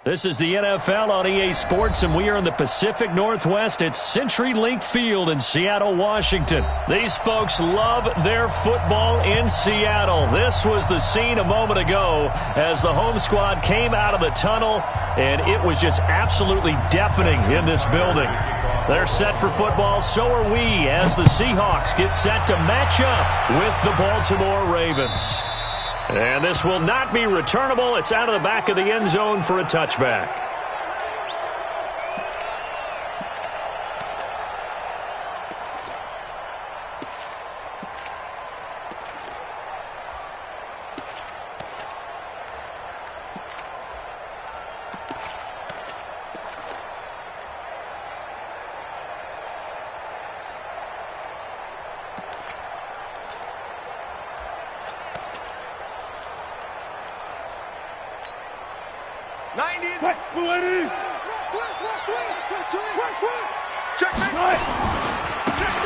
This is the NFL on EA Sports, and we are in the Pacific Northwest at CenturyLink Field in Seattle, Washington. These folks love their football in Seattle. This was the scene a moment ago as the home squad came out of the tunnel, and it was just absolutely deafening in this building. They're set for football, so are we, as the Seahawks get set to match up with the Baltimore Ravens. And this will not be returnable. It's out of the back of the end zone for a touchback.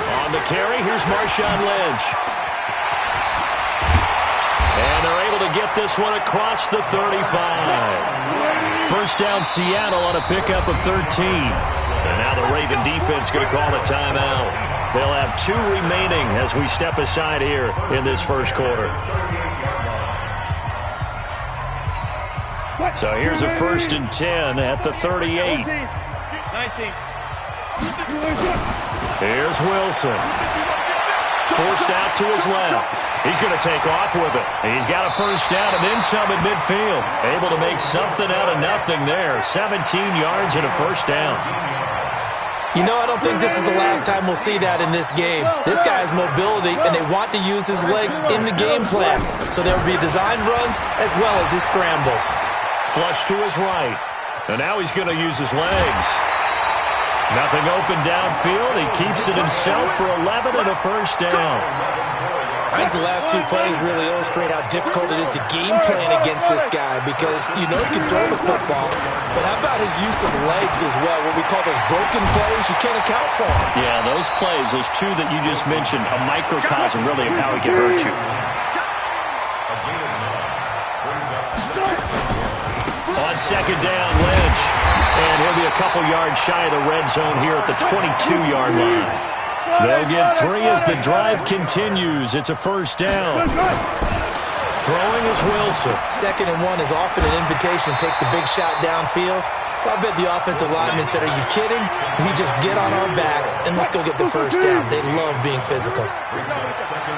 On the carry, here's Marshawn Lynch. And they're able to get this one across the 35. First down Seattle on a pickup of 13. And now the Raven defense going to call a timeout. They'll have 2 remaining as we step aside here in this first quarter. So here's a 1st and 10 at the 38. 19. Here's Wilson. Forced out to his left. He's going to take off with it. He's got a first down and then some at midfield. Able to make something out of nothing there. 17 yards and a first down. You know, I don't think this is the last time we'll see that in this game. This guy has mobility, and they want to use his legs in the game plan. So there will be designed runs as well as his scrambles. Flush to his right. And now he's going to use his legs. Nothing open downfield. He keeps it himself for 11 and a first down. I think the last 2 plays really illustrate how difficult it is to game plan against this guy because you know he can throw the football, but how about his use of legs as well, what we call those broken plays? You can't account for them. Yeah, those plays, those 2 that you just mentioned, a microcosm really of how he can hurt you. On second down, Lynch. And he'll be a couple yards shy of the red zone here at the 22-yard line. They'll get 3 as the drive continues. It's a first down. Throwing is Wilson. 2nd and 1 is often an invitation to take the big shot downfield. I bet the offensive lineman said, are you kidding? We just get on our backs and let's go get the first down. They love being physical.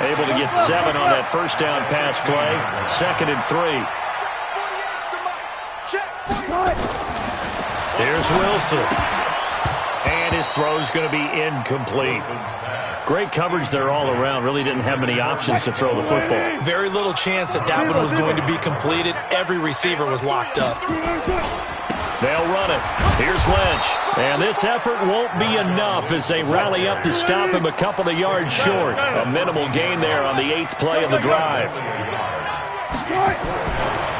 Able to get 7 on that first down pass play. 2nd and 3. Here's Wilson. And his throw's going to be incomplete. Great coverage there all around. Really didn't have many options to throw the football. Very little chance that that one was going to be completed. Every receiver was locked up. They'll run it. Here's Lynch. And this effort won't be enough as they rally up to stop him a couple of yards short. A minimal gain there on the 8th play of the drive.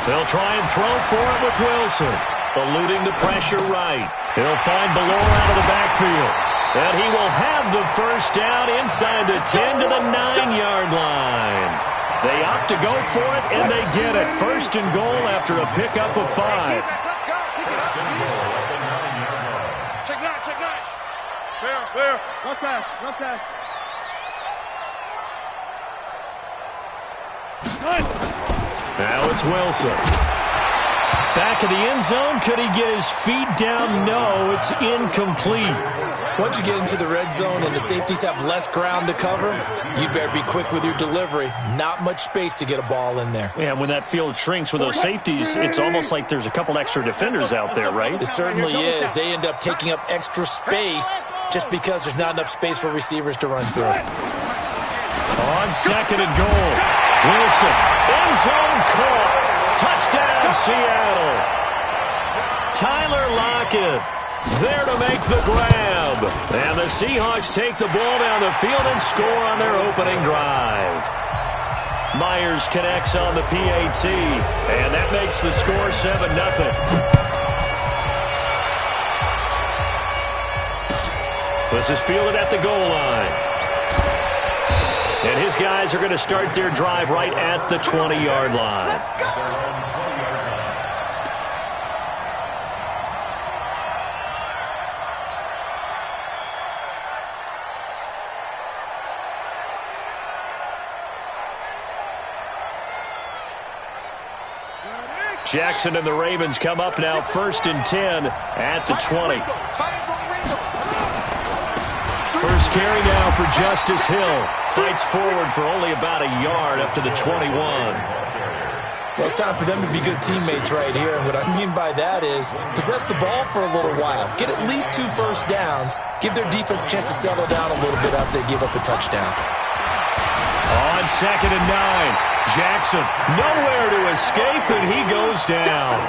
They'll try and throw for it with Wilson. Eluding the pressure right. He'll find Ballore out of the backfield. And he will have the first down inside the 10 to the 9-yard line. They opt to go for it, and they get it. 1st and goal after a pickup of 5. Check 9. Clear. No pass. Now it's Wilson. Back of the end zone. Could he get his feet down? No, it's incomplete. Once you get into the red zone and the safeties have less ground to cover, you better be quick with your delivery. Not much space to get a ball in there. Yeah, when that field shrinks with those safeties, it's almost like there's a couple extra defenders out there, right? It certainly is. They end up taking up extra space just because there's not enough space for receivers to run through. On 2nd and goal. Wilson, end zone caught. Touchdown, Seattle. Tyler Lockett there to make the grab. And the Seahawks take the ball down the field and score on their opening drive. Myers connects on the PAT, and that makes the score 7-0. This is fielded at the goal line. And his guys are going to start their drive right at the 20-yard line. Jackson and the Ravens come up now 1st and 10 at the 20. First carry now for Justice Hill. Fights forward for only about a yard up to the 21. Well, it's time for them to be good teammates right here. And what I mean by that is possess the ball for a little while. Get at least 2 first downs. Give their defense a chance to settle down a little bit after they give up a touchdown. On 2nd and 9, Jackson nowhere to escape, and he goes down.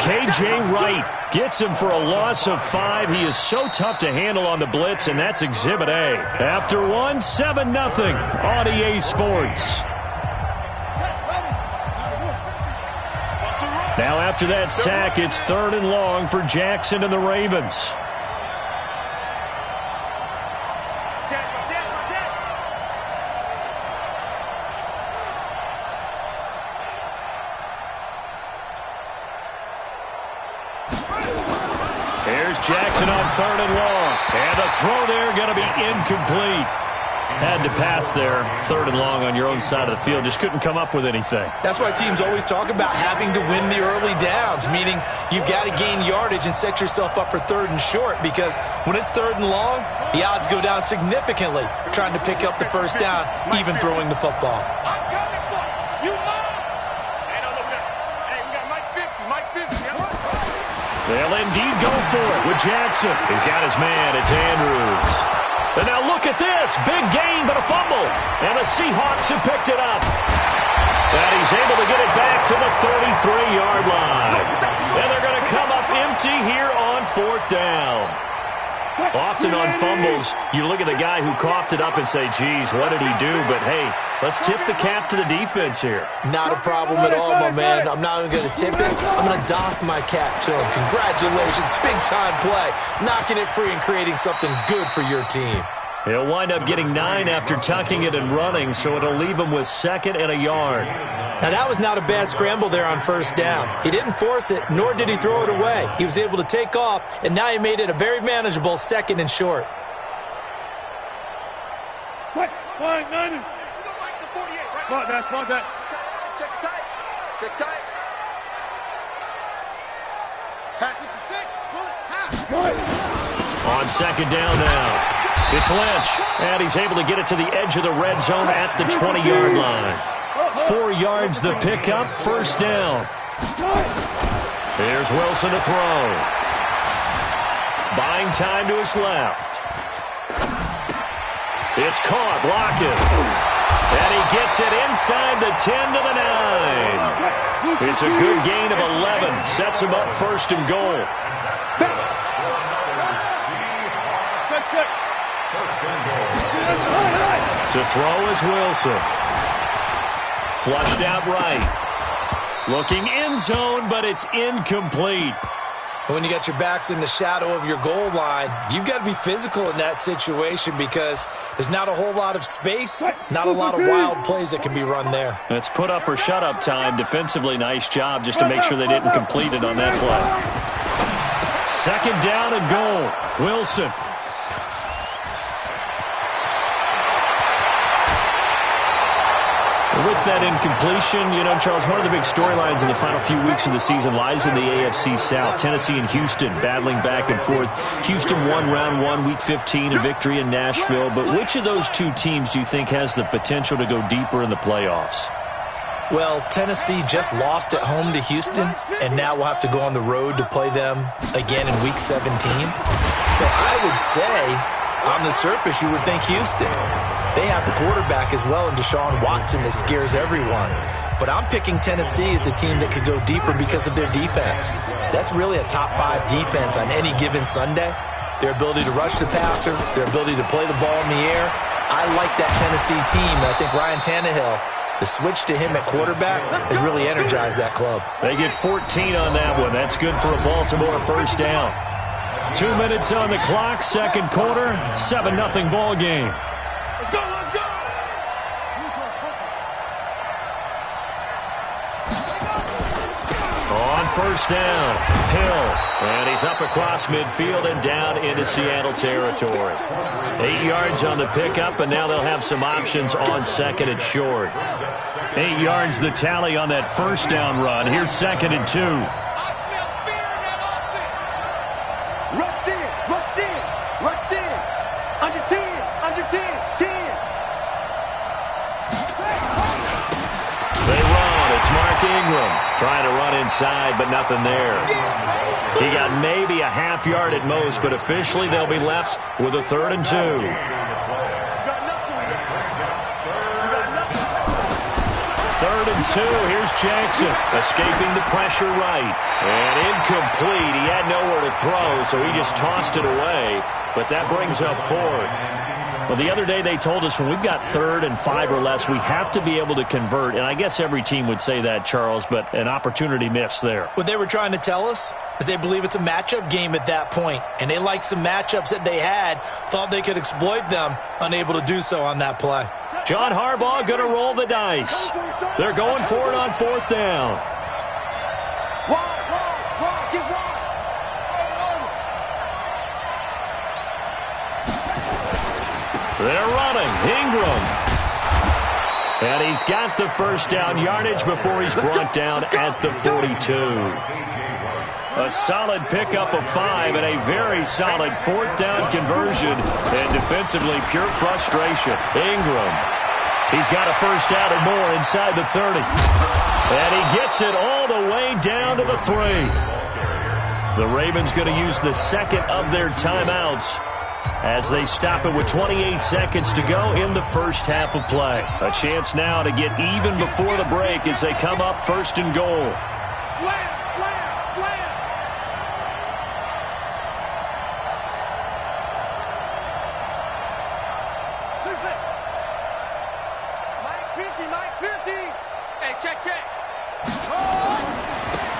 K.J. Wright gets him for a loss of 5. He is so tough to handle on the blitz, and that's Exhibit A. After 1, 7-0 on EA Sports. Now after that sack, it's 3rd and long for Jackson and the Ravens. Here's Jackson on 3rd and long. And the throw there going to be incomplete. Had to pass there, 3rd and long on your own side of the field. Just couldn't come up with anything. That's why teams always talk about having to win the early downs, meaning you've got to gain yardage and set yourself up for 3rd and short, because when it's 3rd and long, the odds go down significantly trying to pick up the first down, even throwing the football. I'm coming for you. You mine. Hey, don't look at that. Hey, we got Mike 50. They'll indeed go for it with Jackson. He's got his man. It's Andrews. And now look at this. Big gain, but a fumble. And the Seahawks have picked it up. And he's able to get it back to the 33-yard line. And they're going to come up empty here on 4th down. Often on fumbles, you look at the guy who coughed it up and say, geez, what did he do? But, hey, let's tip the cap to the defense here. Not a problem at all, my man. I'm not even going to tip it. I'm going to doff my cap to him. Congratulations. Big-time play. Knocking it free and creating something good for your team. He'll wind up getting 9 after tucking it and running, so it'll leave him with 2nd and a yard. Now, that was not a bad scramble there on 1st down. He didn't force it, nor did he throw it away. He was able to take off, and now he made it a very manageable 2nd and short. Quick, 90. Spot that. Check tight. Pass it to 6. Pull it. Pass. On 2nd down now. It's Lynch, and he's able to get it to the edge of the red zone at the 20-yard line. 4 yards the pickup, 1st down. Here's Wilson to throw. Buying time to his left. It's caught, Lockett. And he gets it inside the 10 to the 9. It's a good gain of 11. Sets him up 1st and goal. To throw is Wilson. Flushed out right. Looking end zone, but it's incomplete. When you got your backs in the shadow of your goal line, you've got to be physical in that situation because there's not a whole lot of space, not a lot of wild plays that can be run there. It's put up or shut up time. Defensively, nice job just to make sure they didn't complete it on that play. 2nd down and goal. Wilson. With that incompletion, Charles, one of the big storylines in the final few weeks of the season lies in the AFC South. Tennessee and Houston battling back and forth. Houston won round 1, week 15, a victory in Nashville. But which of those two teams do you think has the potential to go deeper in the playoffs? Well, Tennessee just lost at home to Houston, and now we'll have to go on the road to play them again in week 17. So I would say, on the surface, you would think Houston. They have the quarterback as well in Deshaun Watson that scares everyone. But I'm picking Tennessee as the team that could go deeper because of their defense. That's really a top 5 defense on any given Sunday. Their ability to rush the passer, their ability to play the ball in the air. I like that Tennessee team, and I think Ryan Tannehill, the switch to him at quarterback, has really energized that club. They get 14 on that one. That's good for a Baltimore 1st down. 2 minutes on the clock, 2nd quarter, 7-0 ball game. Let's go. On first down. Hill. And he's up across midfield and down into Seattle territory. 8 yards on the pickup, and now they'll have some options on second and short. 8 yards the tally on that first down run. Here's second and 2. I smell fear in that offense. Rush in, rush in, rush in. Under 10, under 10, 10. They run. It's Mark Ingram trying to run inside, but nothing there. He got maybe a half yard at most, but officially they'll be left with a 3rd and 2. Third and 2. Here's Jackson escaping the pressure right. And incomplete. He had nowhere to throw, so he just tossed it away. But that brings up 4th. Well, the other day they told us when we've got 3rd and 5 or less, we have to be able to convert. And I guess every team would say that, Charles, but an opportunity missed there. What they were trying to tell us is they believe it's a matchup game at that point. And they liked some matchups that they had, thought they could exploit them, unable to do so on that play. John Harbaugh going to roll the dice. They're going for it on 4th down. Get wide. They're running. Ingram. And he's got the first down yardage before he's brought down at the 42. A solid pickup of 5 and a very solid 4th down conversion. And defensively, pure frustration. Ingram. He's got a first down and more inside the 30. And he gets it all the way down to the 3. The Ravens going to use the second of their timeouts as they stop it with 28 seconds to go in the first half of play. A chance now to get even before the break as they come up 1st and goal. Slam, slam, slam. Mike 50. Hey, check.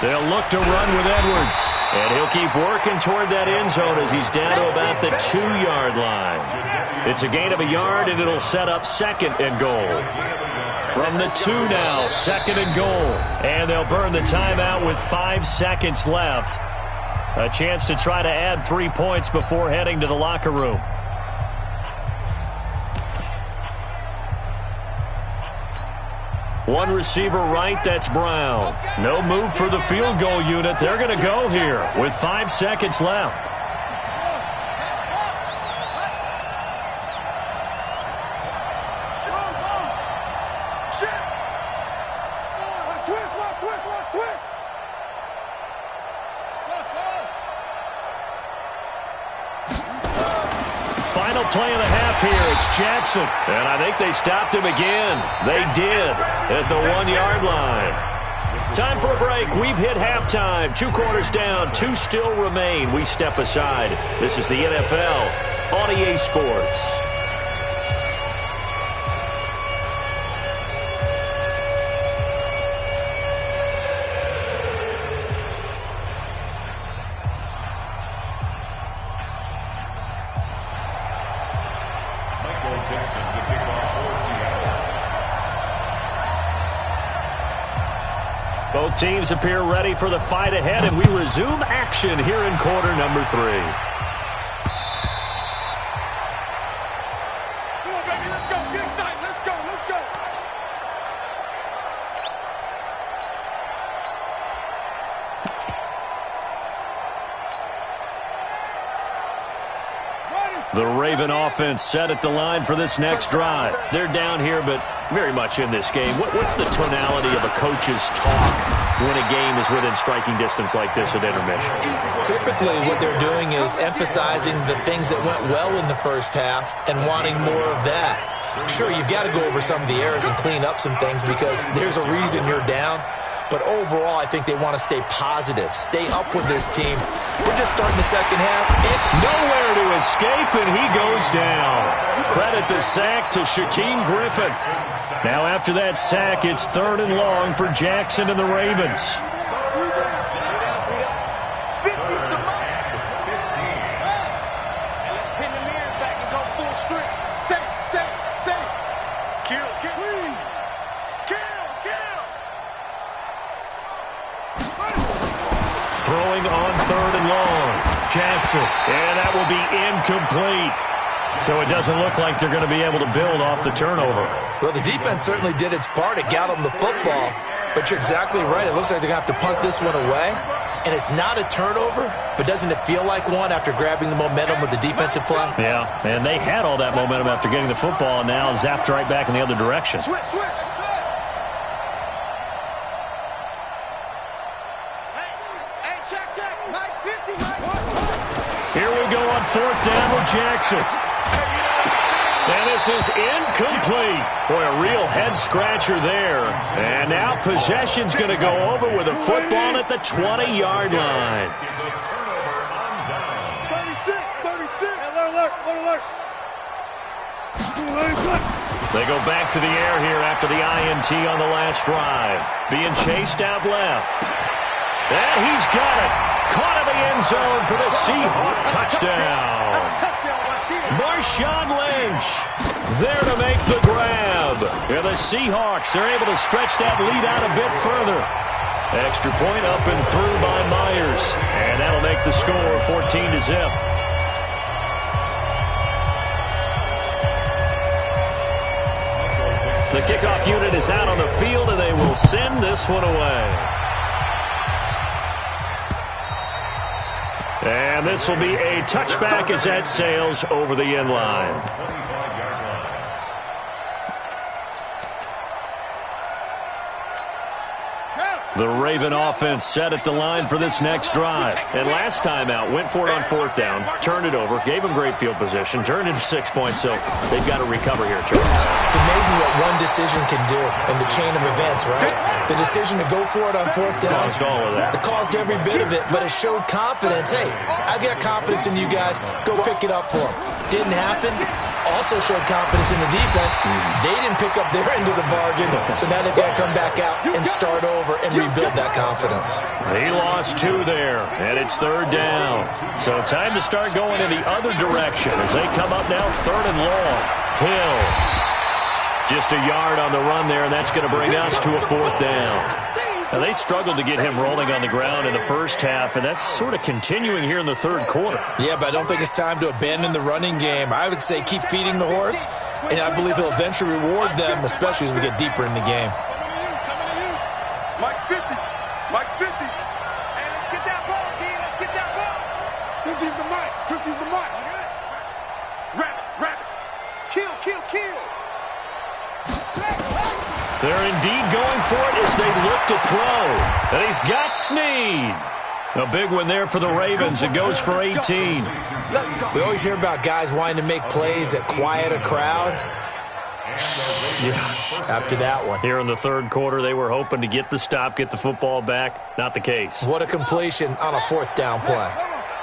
They'll look to run with Edwards. And he'll keep working toward that end zone as he's down to about the 2-yard line. It's a gain of a yard, and it'll set up 2nd and goal. From the 2 now, 2nd and goal. And they'll burn the timeout with 5 seconds left. A chance to try to add 3 points before heading to the locker room. One receiver right, that's Brown. No move for the field goal unit. They're going to go here with 5 seconds left. Final play of the half here. It's Jackson. And I think they stopped him again. They did at the 1-yard line. Time for a break. We've hit halftime. 2 quarters down. 2 still remain. We step aside. This is the NFL on EA Sports. Both teams appear ready for the fight ahead, and we resume action here in quarter number 3. Come on, baby, let's go. Get excited. Let's go. The Raven offense set at the line for this next drive. They're down here, but very much in this game. What's the tonality of a coach's talk when a game is within striking distance like this at intermission? Typically, what they're doing is emphasizing the things that went well in the first half and wanting more of that. Sure, you've got to go over some of the errors and clean up some things because there's a reason you're down. But overall, I think they want to stay positive, stay up with this team. We're just starting the second half. Nowhere to escape, and he goes down. Credit the sack to Shaquem Griffin. Now after that sack, it's 3rd and long for Jackson and the Ravens. 3rd and long. Jackson, and that will be incomplete. So it doesn't look like they're going to be able to build off the turnover. Well, the defense certainly did its part. It got them the football. But you're exactly right. It looks like they're going to have to punt this one away. And it's not a turnover, but doesn't it feel like one after grabbing the momentum with the defensive play? Yeah, and they had all that momentum after getting the football, and now zapped right back in the other direction. Switch. Hey, check. Mike 50, Mike. Here we go on 4th down with Jackson. And this is incomplete. Boy, a real head-scratcher there. And now possession's going to go over with a football at the 20-yard line. 36. Alert. They go back to the air here after the INT on the last drive. Being chased out left. And he's got it. Caught in the end zone for the Seahawk touchdown. Marshawn Lynch there to make the grab. Yeah, the Seahawks are able to stretch that lead out a bit further. Extra point up and through by Myers. And that'll make the score 14-0. The kickoff unit is out on the field, and they will send this one away. And this will be a touchback as that sails over the end line. The Raven offense set at the line for this next drive. And last time out, went for it on 4th down, turned it over, gave them great field position, turned into 6 points, so they've got to recover here, Charles. It's amazing what one decision can do in the chain of events, right? The decision to go for it on 4th down. Caused all of that. It caused every bit of it, but it showed confidence. Hey, I've got confidence in you guys. Go pick it up for them. Didn't happen. Also showed confidence in the defense. They didn't pick up their end of the bargain, so now they've got to come back out and start over and rebuild that confidence. He lost 2 there, and it's 3rd down. So time to start going in the other direction as they come up now 3rd and long. Hill. Just a yard on the run there, and that's going to bring us to a 4th down. Now, they struggled to get him rolling on the ground in the first half, and that's sort of continuing here in the 3rd quarter. Yeah, but I don't think it's time to abandon the running game. I would say keep feeding the horse, and I believe he'll eventually reward them, especially as we get deeper in the game. Mike 50. Hey, let's get that ball, kid. Let's get that ball. 50's the Mike. Rabbit. Kill. They're indeed going for it as they look to throw. And he's got Snead. A big one there for the Ravens. It goes for 18. We always hear about guys wanting to make plays that quiet a crowd. Yeah, after that one. Here in the 3rd quarter, they were hoping to get the stop, get the football back. Not the case. What a completion on a 4th down play.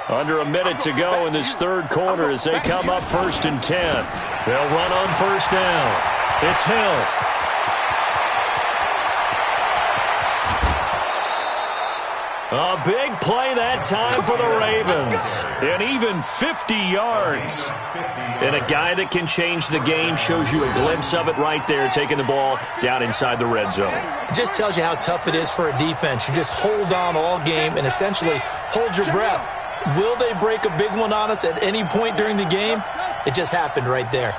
Under a minute to go in this 3rd quarter as they come up 1st and 10. They'll run on 1st down. It's Hill. A big play that time for the Ravens. And even 50 yards. And a guy that can change the game shows you a glimpse of it right there, taking the ball down inside the red zone. It just tells you how tough it is for a defense. You just hold on all game and essentially hold your breath. Will they break a big one on us at any point during the game? It just happened right there.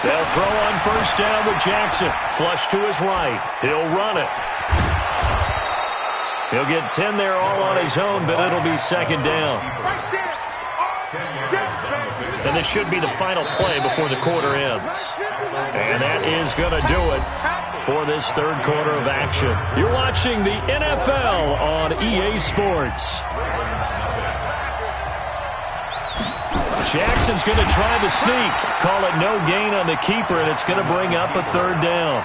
They'll throw on 1st down with Jackson. Flush to his right. He'll run it. He'll get 10 there all on his own, but it'll be 2nd down. And this should be the final play before the quarter ends. And that is going to do it for this 3rd quarter of action. You're watching the NFL on EA Sports. Jackson's going to try the sneak. Call it no gain on the keeper, and it's going to bring up a 3rd down.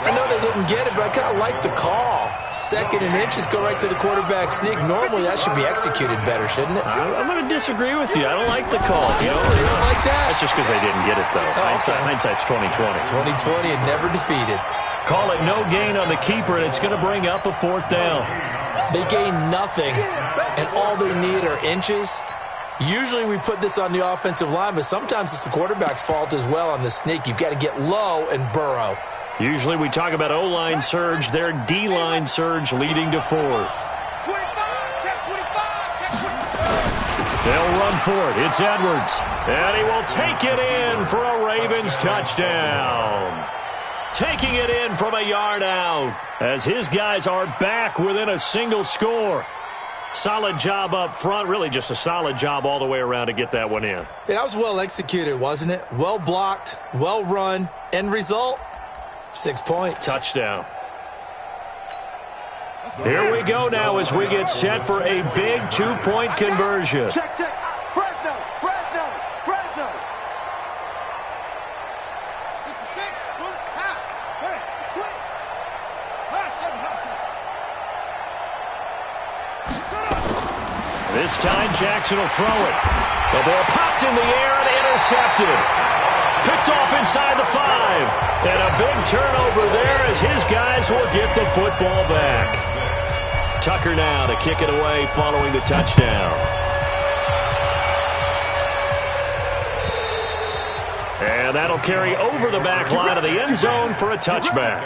I know they didn't get it, but I kind of like the call. 2nd and inches, go right to the quarterback sneak. Normally, that should be executed better, shouldn't it? I'm going to disagree with you. I don't like the call. You don't like that? That's just because they didn't get it, though. Hindsight's 20/20. 20/20 and never defeated. Call it no gain on the keeper, and it's going to bring up a 4th down. They gain nothing, and all they need are inches. Usually we put this on the offensive line, but sometimes it's the quarterback's fault as well on the sneak. You've got to get low and burrow. Usually we talk about O-line surge, their D-line surge leading to fourth. 25, check 25, check 25. They'll run for it. It's Edwards. And he will take it in for a Ravens touchdown. Taking it in from a yard out as his guys are back within a single score. Solid job up front. Really just a solid job all the way around to get that one in. Yeah, that was well executed, wasn't it? Well blocked, well run. End result, 6 points. Touchdown. Here we go now as we get set for a big 2-point conversion. Check, check. Fresno, Fresno, Fresno. 66, one, half. Hey, twins. This time Jackson will throw it. The ball popped in the air and intercepted. Picked off inside the 5. And a big turnover there as his guys will get the football back. Tucker now to kick it away following the touchdown. And that'll carry over the back line of the end zone for a touchback.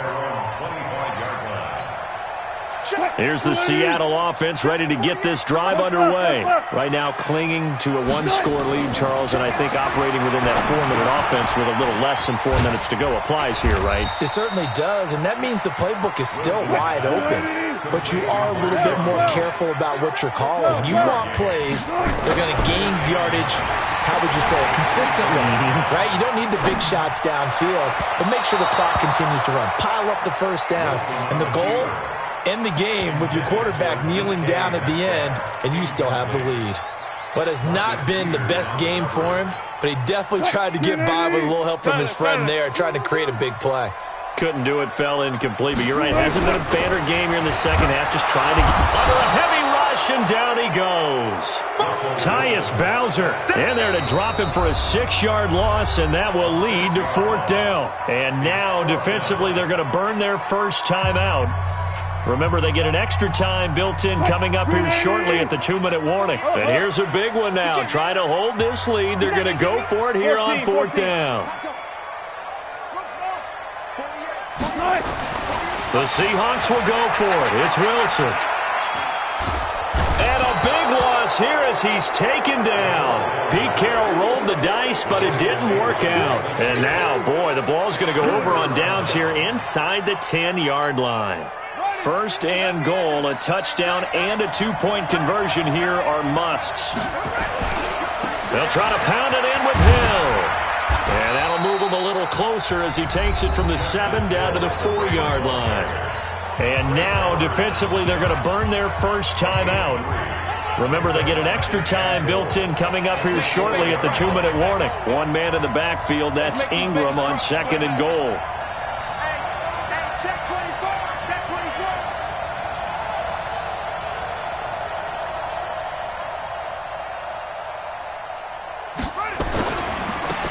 Here's the Seattle offense ready to get this drive underway. Right now clinging to a 1-score lead, Charles, and I think operating within that 4-minute offense with a little less than 4 minutes to go applies here, right? It certainly does, and that means the playbook is still wide open. But you are a little bit more careful about what you're calling. You want plays that are going to gain yardage, how would you say it, consistently, right? You don't need the big shots downfield, but make sure the clock continues to run. Pile up the first downs, and the goal, end the game with your quarterback kneeling down at the end, and you still have the lead. What has not been the best game for him, but he definitely tried to get by with a little help from his friend there, trying to create a big play. Couldn't do it, fell incomplete, but you're right. Hasn't been a banner game here in the second half, just trying to get under a heavy rush, and down he goes. Tyus Bowser in there to drop him for a 6-yard loss, and that will lead to 4th down. And now, defensively, they're going to burn their first timeout. Remember, they get an extra time built in coming up here shortly at the 2-minute warning. And here's a big one now. Trying to hold this lead. They're going to go for it here on 4th down. The Seahawks will go for it. It's Wilson. And a big loss here as he's taken down. Pete Carroll rolled the dice, but it didn't work out. And now, boy, the ball's going to go over on downs here inside the 10-yard line. 1st and goal, a touchdown and a 2-point conversion here are musts. They'll try to pound it in with Hill. And that'll move him a little closer as he takes it from the 7 down to the 4-yard line. And now, defensively, they're going to burn their first timeout. Remember, they get an extra time built in coming up here shortly at the 2-minute warning. One man in the backfield, that's Ingram on 2nd and goal.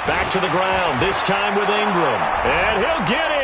Back to the ground, this time with Ingram. And he'll get